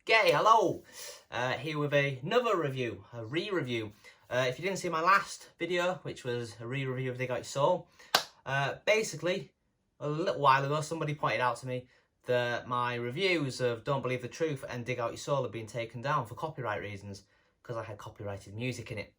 Gay, hello! Here with another review, a re-review. If you didn't see my last video, which was a re-review of Dig Out Your Soul, basically, a little while ago, somebody pointed out to me that my reviews of Don't Believe the Truth and Dig Out Your Soul had been taken down for copyright reasons, because I had copyrighted music in it.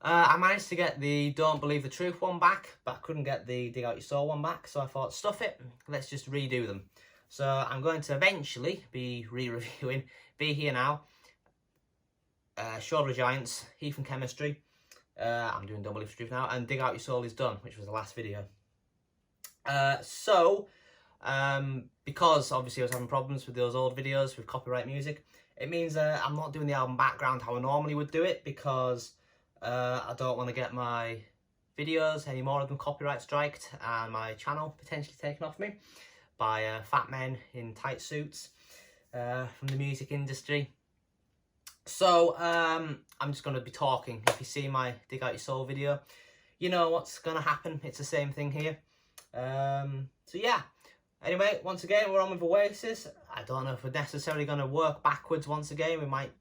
I managed to get the Don't Believe the Truth one back, but I couldn't get the Dig Out Your Soul one back, so I thought, stuff it, let's just redo them. So I'm going to eventually be re-reviewing Be Here Now, Shoulder of Giants, Heath and Chemistry. I'm doing Don't Believe the Truth now, and Dig Out Your Soul is done, which was the last video. Because obviously I was having problems with those old videos with copyright music, it means I'm not doing the album background how I normally would do it, because I don't want to get my videos, any more of them, copyright striked and my channel potentially taken off me by fat men in tight suits from the music industry. So I'm just going to be talking. If you see my Dig Out Your Soul video, you know what's going to happen. It's the same thing here. So yeah, anyway, once again we're on with Oasis. I don't know if we're necessarily going to work backwards once again. We might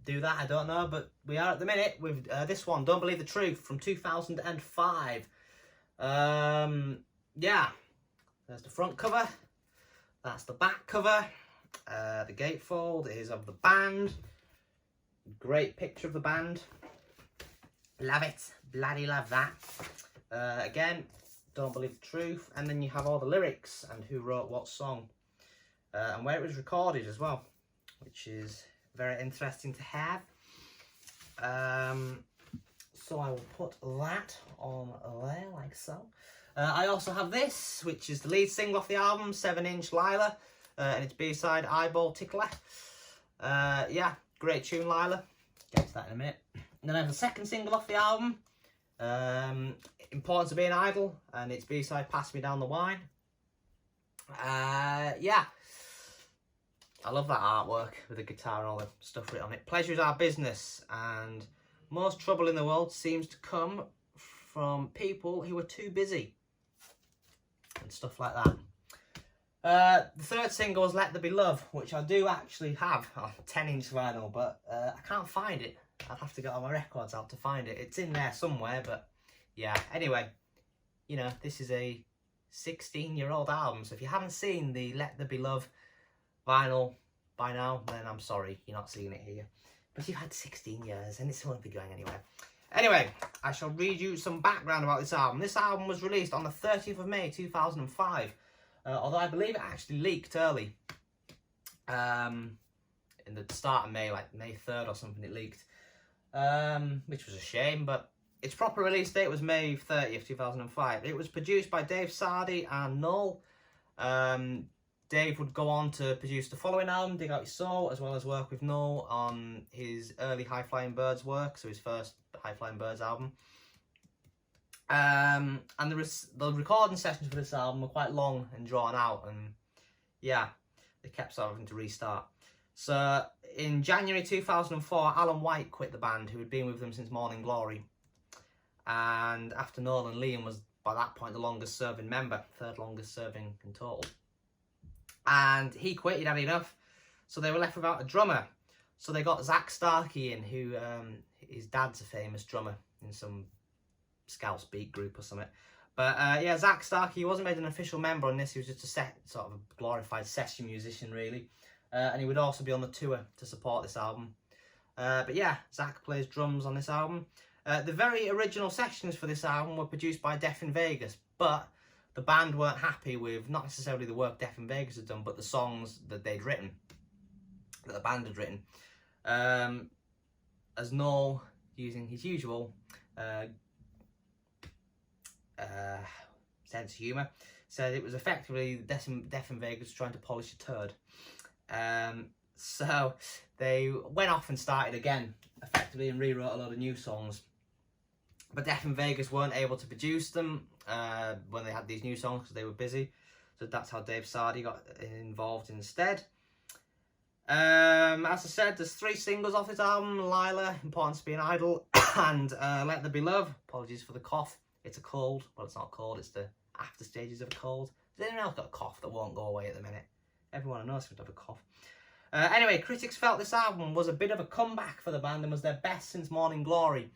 do that, I don't know, but we are at the minute with this one, Don't Believe the Truth, from 2005. Yeah, there's the front cover, that's the back cover. The gatefold is of the band. Great picture of the band, love it, bloody love that. Again, Don't Believe the Truth, and then you have all the lyrics and who wrote what song and where it was recorded as well, which is very interesting to have. So I will put that on there like so. I also have this, which is the lead single off the album, 7-inch Lila, and its B-side, Eyeball Tickler. Yeah, great tune, Lila. Get to that in a minute. And then I have the second single off the album, Importance of Being Idle, and its B-side, Pass Me Down the Wine. Yeah, I love that artwork with the guitar and all the stuff written on it. Pleasure is our business, and most trouble in the world seems to come from people who are too busy, and stuff like that. The third single was Let There Be Love, which I do actually have on 10-inch vinyl, but I can't find it. I'd have to get all my records out to find it. It's in there somewhere, but yeah. Anyway, you know, this is a 16-year-old album, so if you haven't seen the Let There Be Love vinyl by now, then I'm sorry, you're not seeing it here. But you've had 16 years, and it won't be going anywhere. Anyway, I shall read you some background about this album. This album was released on the 30th of May 2005. Although I believe it actually leaked early. In the start of May, like May 3rd or something, it leaked. Which was a shame, but its proper release date was May 30th, 2005. It was produced by Dave Sardy and Noel. Dave would go on to produce the following album, Dig Out Your Soul, as well as work with Noel on his early High Flying Birds work, so his first High Flying Birds album. And the recording sessions for this album were quite long and drawn out, and yeah, they kept sort of having to restart. So in January 2004, Alan White quit the band, who had been with them since Morning Glory. And after Noel and Liam was, by that point, the longest serving member, third longest serving in total. And he quit, he'd had enough, so they were left without a drummer. So they got Zach Starkey in, who, his dad's a famous drummer in some Scouts beat group or something. But yeah, Zach Starkey, he wasn't made an official member on this, he was just a sort of a glorified session musician, really. And he would also be on the tour to support this album. But yeah, Zach plays drums on this album. The very original sessions for this album were produced by Deaf in Vegas, but the band weren't happy with, not necessarily the work Deaf in Vegas had done, but the songs that they'd written, that the band had written. As Noel, using his usual sense of humour, said it was effectively Deaf in Vegas trying to polish a turd. So they went off and started again, effectively, and rewrote a lot of new songs. But Deaf in Vegas weren't able to produce them when they had these new songs because they were busy. So that's how Dave Sardy got involved instead. As I said, there's 3 singles off this album: Lila, Importance of Being Idle, and Let There Be Love. Apologies for the cough. It's a cold. Well, it's not a cold, it's the after stages of a cold. Has anyone else got a cough that won't go away at the minute? Everyone I know seems to have a cough. Anyway, critics felt this album was a bit of a comeback for the band and was their best since Morning Glory.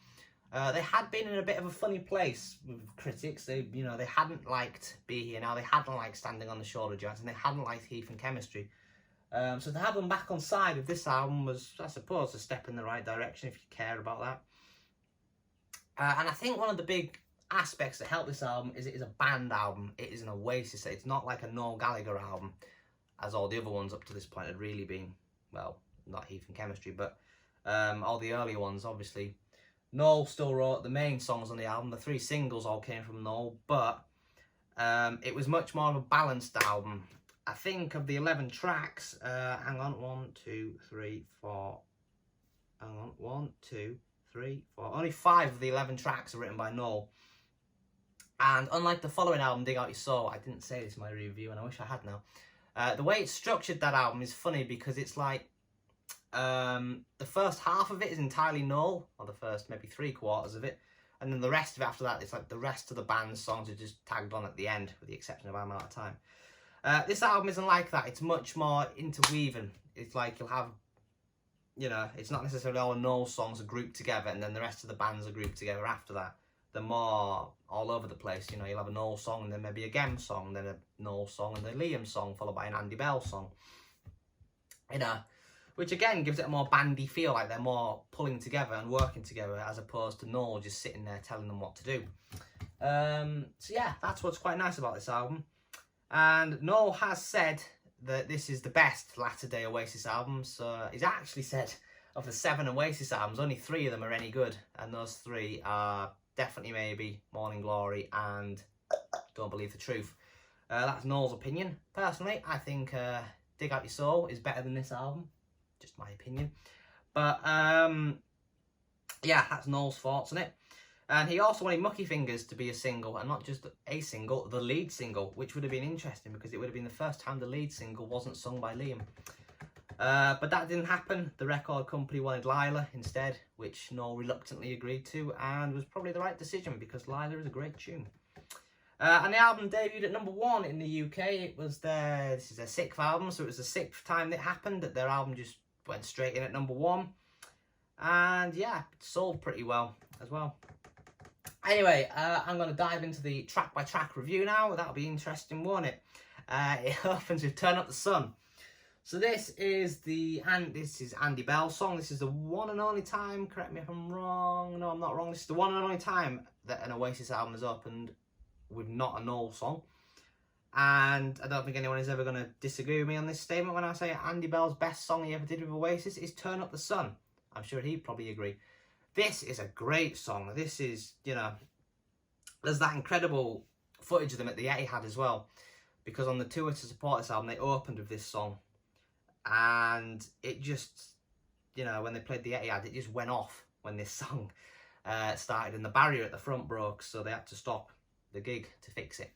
They had been in a bit of a funny place with critics. They hadn't liked Be Here Now, they hadn't liked Standing on the Shoulder Giants, and they hadn't liked Heath and Chemistry. So to have them back on side of this album was, I suppose, a step in the right direction if you care about that. And I think one of the big aspects that helped this album is it is a band album. It is an Oasis. It's not like a Noel Gallagher album, as all the other ones up to this point had really been. Well, not Heath and Chemistry, but all the earlier ones, obviously. Noel still wrote the main songs on the album. The 3 singles all came from Noel, but it was much more of a balanced album. I think of the 11 tracks, hang on, 1, 2, 3, 4, hang on, 1, 2, 3, 4, only 5 of the 11 tracks are written by Noel. And unlike the following album, Dig Out Your Soul, I didn't say this in my review and I wish I had now. The way it's structured, that album, is funny because it's like the first half of it is entirely Noel, or the first maybe 3/4 of it, and then the rest of it after that, it's like the rest of the band's songs are just tagged on at the end, with the exception of I'm Out of Time. This album isn't like that. It's much more interweaving. It's like you'll have, it's not necessarily all Noel songs are grouped together and then the rest of the bands are grouped together after that. They're more all over the place. You'll have a Noel song and then maybe a Gem song, then a Noel song and a Liam song, followed by an Andy Bell song. Which again gives it a more bandy feel, like they're more pulling together and working together, as opposed to Noel just sitting there telling them what to do. So yeah, that's what's quite nice about this album. And Noel has said that this is the best latter-day Oasis album. So he's actually said of the 7 Oasis albums, only 3 of them are any good. And those 3 are Definitely Maybe, Morning Glory, and Don't Believe the Truth. That's Noel's opinion. Personally, I think Dig Out Your Soul is better than this album. Just my opinion. But yeah, that's Noel's thoughts on it. And he also wanted Mucky Fingers to be a single, and not just a single, the lead single, which would have been interesting because it would have been the first time the lead single wasn't sung by Liam. But that didn't happen. The record company wanted Lila instead, which Noel reluctantly agreed to, and was probably the right decision because Lila is a great tune. And the album debuted at #1 in the UK. It was this is their 6th album, so it was the 6th time that it happened that their album just went straight in at #1. And yeah, it sold pretty well as well. Anyway, I'm going to dive into the track-by-track review now. That'll be interesting, won't it? It opens with Turn Up the Sun. So this is Andy Bell's song. This is the one and only time, correct me if I'm wrong, no I'm not wrong, this is the one and only time that an Oasis album has opened with not a Noel song. And I don't think anyone is ever going to disagree with me on this statement when I say Andy Bell's best song he ever did with Oasis is Turn Up the Sun. I'm sure he'd probably agree. This is a great song. This is, there's that incredible footage of them at the Etihad as well. Because on the tour to support this album, they opened with this song. And it just, when they played the Etihad, it just went off when this song started. And the barrier at the front broke, so they had to stop the gig to fix it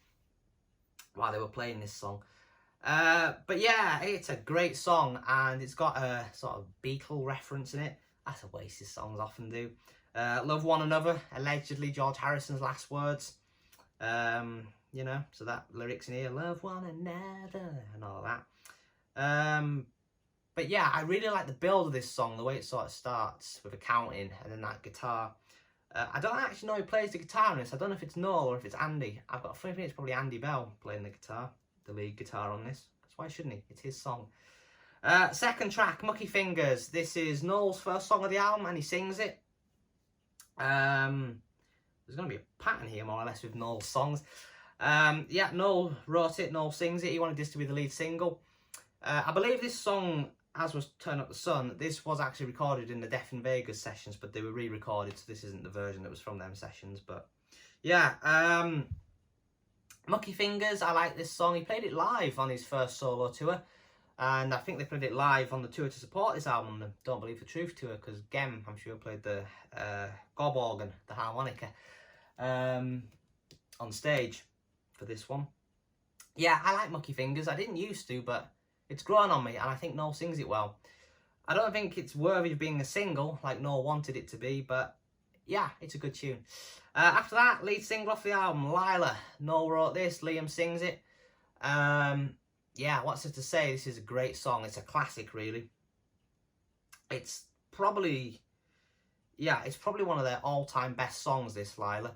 while they were playing this song. But yeah, it's a great song. And it's got a sort of Beatle reference in it. As Oasis songs often do. Love One Another, allegedly George Harrison's last words. So that lyrics in here, love one another, and all that. But yeah, I really like the build of this song, the way it sort of starts with a counting and then that guitar. I don't actually know who plays the guitar on this. I don't know if it's Noel or if it's Andy. I've got a funny feeling it's probably Andy Bell playing the guitar, the lead guitar on this. Because why shouldn't he? It's his song. Second track, Mucky Fingers. This is Noel's first song of the album and he sings it. There's going to be a pattern here more or less with Noel's songs. Yeah, Noel wrote it, Noel sings it. He wanted this to be the lead single. I believe this song, as was Turn Up the Sun, this was actually recorded in the Death in Vegas sessions, but they were re-recorded, so this isn't the version that was from them sessions. But yeah, Mucky Fingers, I like this song. He played it live on his first solo tour. And I think they played it live on the tour to support this album, the Don't Believe the Truth tour, because Gem, I'm sure, played the gob organ, the harmonica, on stage for this one. Yeah, I like Mucky Fingers. I didn't used to, but it's grown on me, and I think Noel sings it well. I don't think it's worthy of being a single, like Noel wanted it to be, but yeah, it's a good tune. After that, lead single off the album, Lila. Noel wrote this, Liam sings it. yeah, what's there to say? This is a great song. It's a classic, really. It's probably, yeah, it's probably one of their all-time best songs, this, Lila.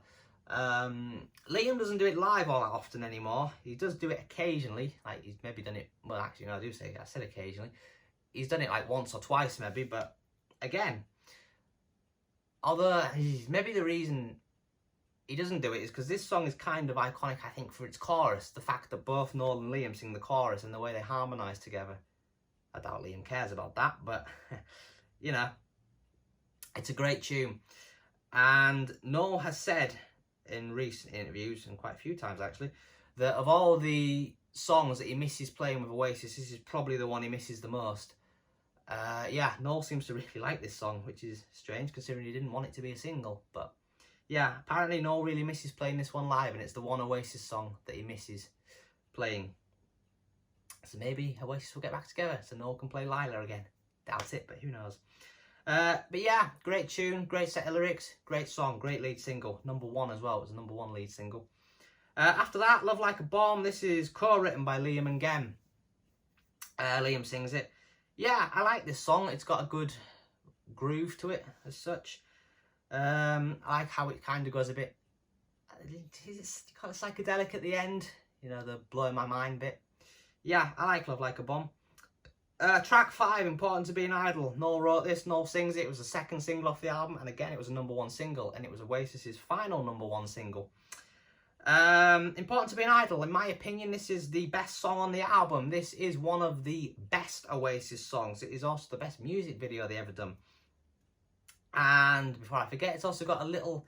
Liam doesn't do it live all that often anymore. He does do it occasionally. Like, he's maybe done it, well, actually, no, I said occasionally. He's done it like once or twice, maybe, but again, although maybe the reason he doesn't do it is because this song is kind of iconic, I think, for its chorus. The fact that both Noel and Liam sing the chorus and the way they harmonise together. I doubt Liam cares about that, but, you know, it's a great tune. And Noel has said in recent interviews, and quite a few times actually, that of all the songs that he misses playing with Oasis, this is probably the one he misses the most. Yeah, Noel seems to really like this song, which is strange considering he didn't want it to be a single. But yeah, apparently Noel really misses playing this one live, and it's the one Oasis song that he misses playing. So maybe Oasis will get back together so Noel can play Lila again. Doubt it, but who knows. But yeah, great tune, great set of lyrics, great song, great lead single. #1 as well, it was a #1 lead single. After that, Love Like a Bomb. This is co-written by Liam and Gem. Liam sings it. Yeah, I like this song. It's got a good groove to it as such. I like how it kind of goes a bit, it's kind of psychedelic at the end. You know, the blowing my mind bit. Yeah, I like Love Like a Bomb. Track 5, Important to Be an Idol. Noel wrote this, Noel sings it. It was the second single off the album, and again, it was a #1 single, and it was Oasis's final #1 single. Important to Be an Idol. In my opinion, this is the best song on the album. This is one of the best Oasis songs. It is also the best music video they ever done. And before I forget, it's also got a little,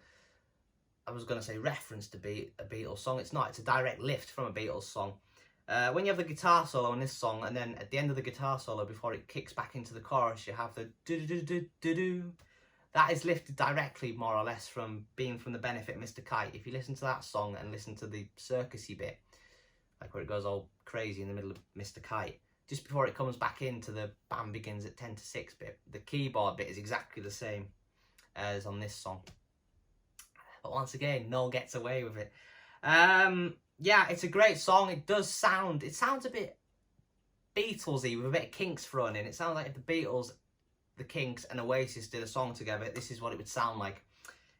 I was going to say reference to a Beatles song. It's not. It's a direct lift from a Beatles song. When you have the guitar solo in this song, and then at the end of the guitar solo, before it kicks back into the chorus, you have the do-do-do-do-do-do. That is lifted directly, more or less, from being from the Benefit of Mr. Kite. If you listen to that song and listen to the circusy bit, like where it goes all crazy in the middle of Mr. Kite, just before it comes back into the band begins at 10 to 6 bit, the keyboard bit is exactly the same as on this song. But once again, Noel gets away with it. Yeah, it's a great song. It sounds a bit Beatlesy with a bit of Kinks thrown in. It sounds like if the Beatles, the Kinks and Oasis did a song together, this is what it would sound like.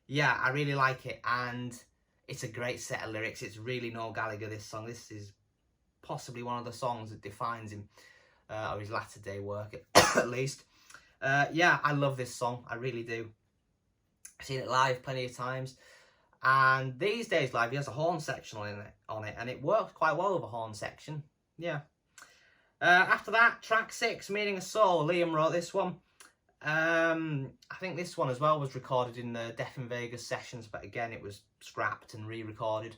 Yeah, I really like it, and it's a great set of lyrics. It's really Noel Gallagher, this song. This is possibly one of the songs that defines him, or his latter day work at least. Yeah, I love this song. I really do. I've seen it live plenty of times. And these days live, he has a horn section on it, and it works quite well with a horn section. Yeah. After that, track 6, Meaning of Soul. Liam wrote this one. I think this one as well was recorded in the Death in Vegas sessions, but again, it was scrapped and re-recorded.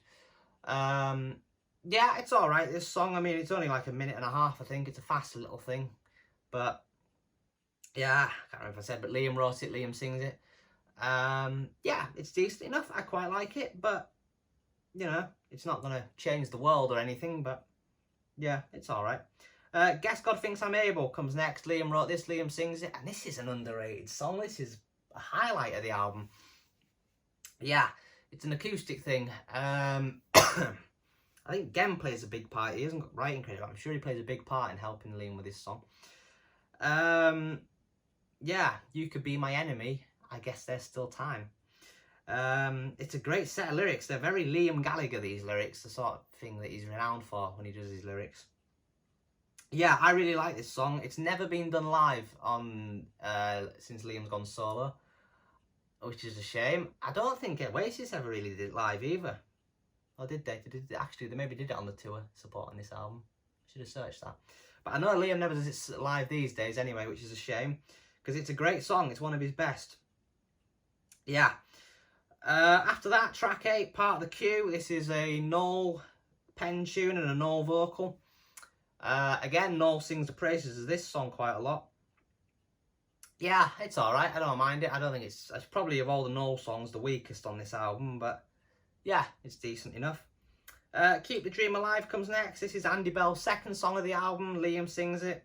Yeah, it's alright, this song. I mean, it's only like a minute and a half, I think. It's a fast little thing. But, yeah, I can't remember if I said, but Liam wrote it, Liam sings it. Yeah, it's decent enough. I quite like it, but, you know, it's not going to change the world or anything, but, yeah, it's alright. Guess God Thinks I'm Able comes next. Liam wrote this, Liam sings it, and this is an underrated song. This is a highlight of the album. Yeah, it's an acoustic thing. I think Gem plays a big part. He hasn't got writing credit, but I'm sure he plays a big part in helping Liam with this song. Yeah, You Could Be My Enemy. I guess there's still time. It's a great set of lyrics. They're very Liam Gallagher, these lyrics, the sort of thing that he's renowned for when he does his lyrics. Yeah, I really like this song. It's never been done live on since Liam's gone solo, which is a shame. I don't think Oasis ever really did it live either. Or did they? Actually, they maybe did it on the tour supporting this album. Should have searched that. But I know Liam never does it live these days anyway, which is a shame, because it's a great song. It's one of his best. Yeah. After that, track 8, Part of the Queue. This is a Noel pen tune and a Noel vocal. Again, Noel sings the praises of this song quite a lot. Yeah, it's alright. I don't mind it. I don't think it's probably, of all the Noel songs, the weakest on this album, but yeah, it's decent enough. Keep the Dream Alive comes next. This is Andy Bell's second song of the album. Liam sings it.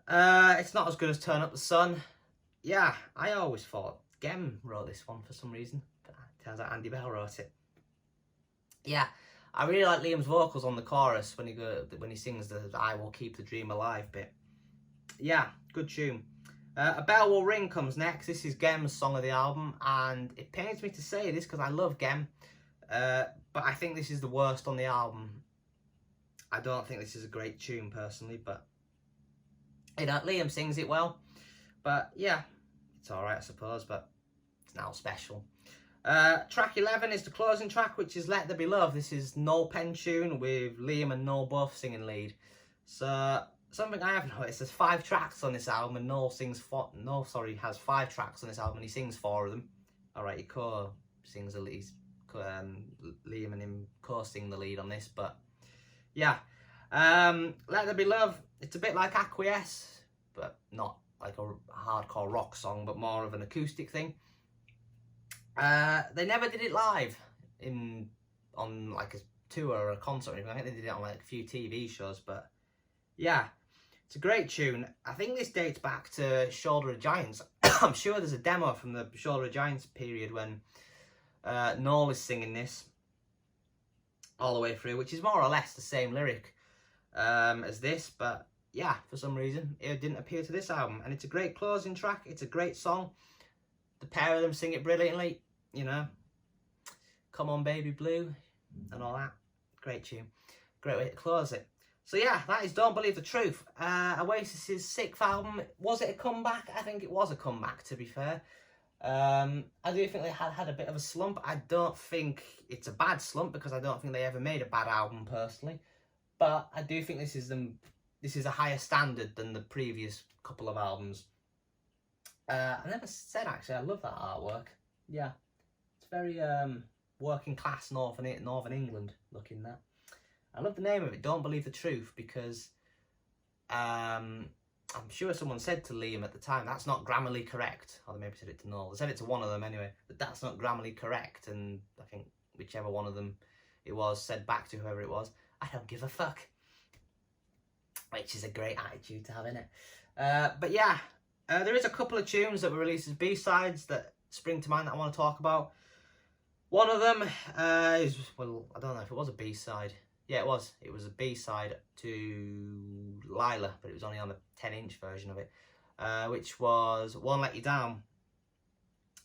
It's not as good as Turn Up the Sun. Yeah, I always thought Gem wrote this one for some reason, but it turns out Andy Bell wrote it. Yeah, I really like Liam's vocals on the chorus when he sings the "I will keep the dream alive" bit. Yeah, good tune. A Bell Will Ring comes next. This is Gem's song of the album, and it pains me to say this because I love Gem, but I think this is the worst on the album. I don't think this is a great tune personally, but Liam sings it well. But yeah, it's alright I suppose, but it's now special. Track 11 is the closing track, which is Let There Be Love. This is Noel Penn tune with Liam and Noel both singing lead. So something I have noticed, there's 5 tracks on this album, and Noel has 5 tracks on this album, and he sings 4 of them. Alright, he co-sings the lead, Liam and him co-sing the lead on this, but yeah. Let There Be Love, it's a bit like Acquiesce, but not like a hardcore rock song, but more of an acoustic thing. They never did it live on like a tour or a concert or anything. I think they did it on like a few TV shows, but yeah, it's a great tune. I think this dates back to Shoulder of Giants. I'm sure there's a demo from the Shoulder of Giants period when Noel is singing this all the way through, which is more or less the same lyric as this, but yeah, for some reason it didn't appear to this album. And it's a great closing track, it's a great song. The pair of them sing it brilliantly, you know. Come On Baby Blue and all that. Great tune. Great way to close it. So yeah, that is Don't Believe the Truth. Oasis's 6th album. Was it a comeback? I think it was a comeback, to be fair. I do think they had a bit of a slump. I don't think it's a bad slump because I don't think they ever made a bad album personally. But I do think this is a higher standard than the previous couple of albums. I never said actually, I love that artwork. Yeah, it's very working class Northern England looking that. I love the name of it, Don't Believe the Truth, because I'm sure someone said to Liam at the time, that's not grammarly correct. Or they maybe said it to Noel. They said it to one of them anyway, but that's not grammarly correct. And I think whichever one of them it was said back to whoever it was, I don't give a fuck. Which is a great attitude to have, innit? But yeah, there is a couple of tunes that were released as B-sides that spring to mind that I want to talk about. One of them is, well, I don't know if it was a B-side. Yeah, it was. It was a B-side to Lila, but it was only on the 10-inch version of it, which was Won't Let You Down.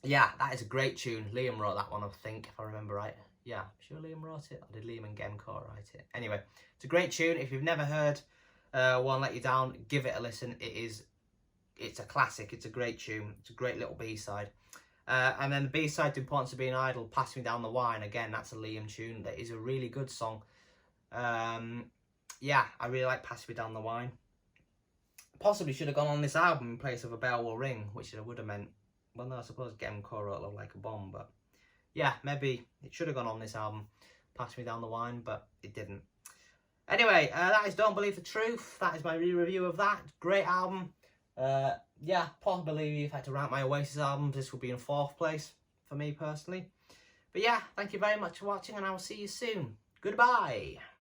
Yeah, that is a great tune. Liam wrote that one, I think, if I remember right. Yeah, I'm sure Liam wrote it. Or did Liam and Gemco write it? Anyway, it's a great tune. If you've never heard Won't Let You Down, give it a listen. It's a classic. It's a great tune. It's a great little B-side. And then the B-side to Importance of Being Idle, Pass Me Down the Wine. Again, that's a Liam tune. That is a really good song. Yeah, I really like Pass Me Down the Wine. Possibly should have gone on this album in place of A Bell Will Ring, which it would have meant. Well, no, I suppose Gemco wrote Love Like a Bomb, but yeah, maybe it should have gone on this album, Pass Me Down the Wine, but it didn't. Anyway, that is Don't Believe the Truth. That is my re-review of that. Great album. Yeah, possibly if I had to rank my Oasis albums, this would be in 4th place for me personally. But yeah, thank you very much for watching, and I will see you soon. Goodbye.